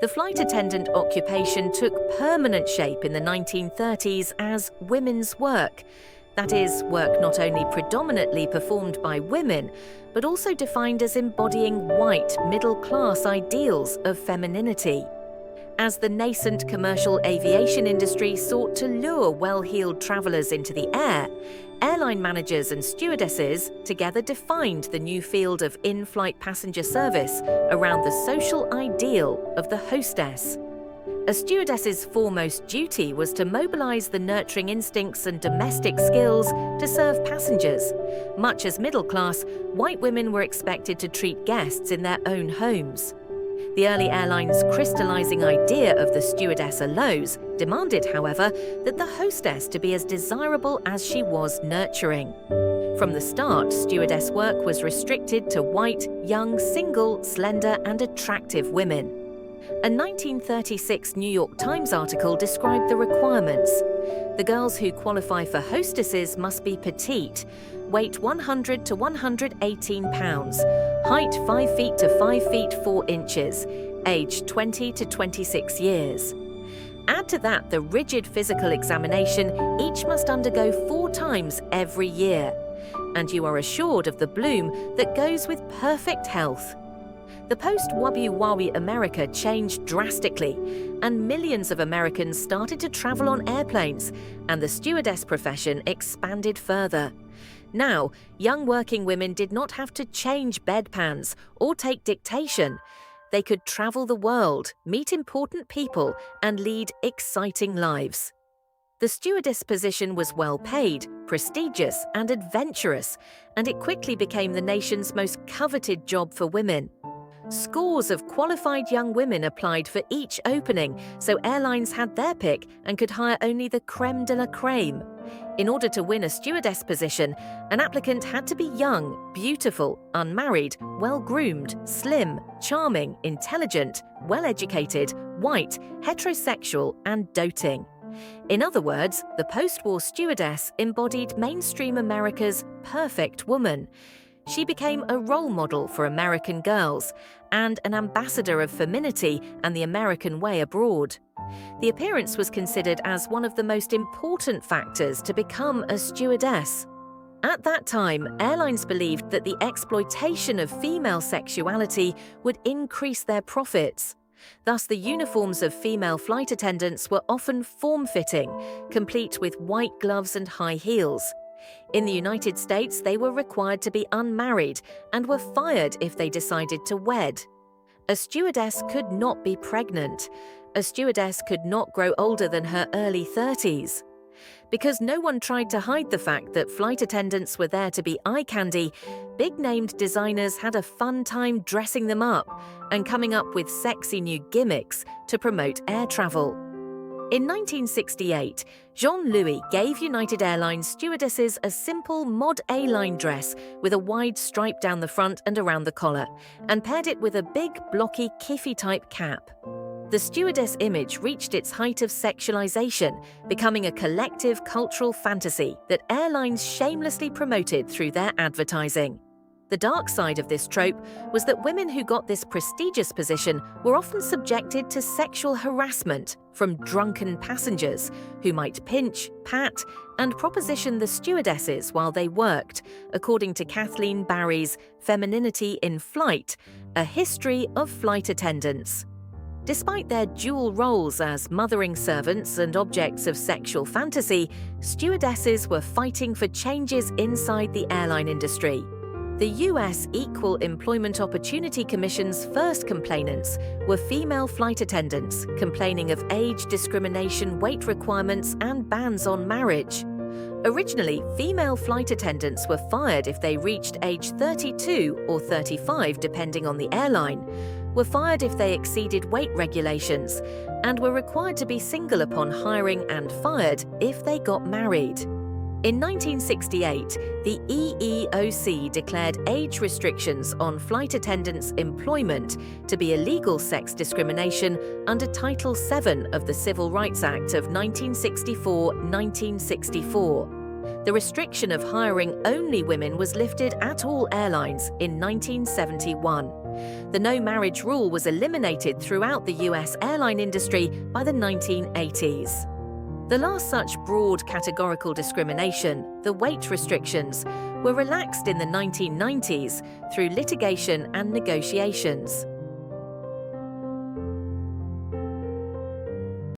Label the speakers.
Speaker 1: The flight attendant occupation took permanent shape in the 1930s as women's work. That is, work not only predominantly performed by women, but also defined as embodying white, middle-class ideals of femininity. As the nascent commercial aviation industry sought to lure well-heeled travelers into the air, airline managers and stewardesses together defined the new field of in-flight passenger service around the social ideal of the hostess. A stewardess's foremost duty was to mobilize the nurturing instincts and domestic skills to serve passengers. Much as middle class, white women were expected to treat guests in their own homes. The early airlines' crystallizing idea of the stewardess alone demanded, however, that the hostess to be as desirable as she was nurturing. From the start, stewardess work was restricted to white, young, single, slender, and attractive women. A 1936 New York Times article described the requirements. The girls who qualify for hostesses must be petite, weight 100 to 118 pounds, height 5 feet to 5 feet 4 inches, age 20 to 26 years. Add to that the rigid physical examination each must undergo 4 times every year, and you are assured of the bloom that goes with perfect health. The post-Wabi America changed drastically, and millions of Americans started to travel on airplanes, and the stewardess profession expanded further. Now, young working women did not have to change bedpans or take dictation. They could travel the world, meet important people, and lead exciting lives. The stewardess position was well paid, prestigious, and adventurous, and it quickly became the nation's most coveted job for women. Scores of qualified young women applied for each opening, so airlines had their pick and could hire only the crème de la crème. In order to win a stewardess position, an applicant had to be young, beautiful, unmarried, well-groomed, slim, charming, intelligent, well-educated, white, heterosexual, and doting. In other words, the post-war stewardess embodied mainstream America's perfect woman. She became a role model for American girls and an ambassador of femininity and the American way abroad. The appearance was considered as one of the most important factors to become a stewardess. At that time, airlines believed that the exploitation of female sexuality would increase their profits. Thus, the uniforms of female flight attendants were often form-fitting, complete with white gloves and high heels. In the United States, they were required to be unmarried and were fired if they decided to wed. A stewardess could not be pregnant. A stewardess could not grow older than her early 30s. Because no one tried to hide the fact that flight attendants were there to be eye candy, big-named designers had a fun time dressing them up and coming up with sexy new gimmicks to promote air travel. In 1968, Jean-Louis gave United Airlines stewardesses a simple Mod A-line dress with a wide stripe down the front and around the collar, and paired it with a big, blocky, kiffy-type cap. The stewardess image reached its height of sexualization, becoming a collective cultural fantasy that airlines shamelessly promoted through their advertising. The dark side of this trope was that women who got this prestigious position were often subjected to sexual harassment from drunken passengers who might pinch, pat, and proposition the stewardesses while they worked, according to Kathleen Barry's Femininity in Flight, A History of Flight Attendants. Despite their dual roles as mothering servants and objects of sexual fantasy, stewardesses were fighting for changes inside the airline industry. The U.S. Equal Employment Opportunity Commission's first complainants were female flight attendants complaining of age discrimination, weight requirements, and bans on marriage. Originally, female flight attendants were fired if they reached age 32 or 35, depending on the airline, were fired if they exceeded weight regulations, and were required to be single upon hiring and fired if they got married. In 1968, the EEOC declared age restrictions on flight attendants' employment to be illegal sex discrimination under Title VII of the Civil Rights Act of 1964. The restriction of hiring only women was lifted at all airlines in 1971. The no marriage rule was eliminated throughout the US airline industry by the 1980s. The last such broad categorical discrimination, the weight restrictions, were relaxed in the 1990s through litigation and negotiations.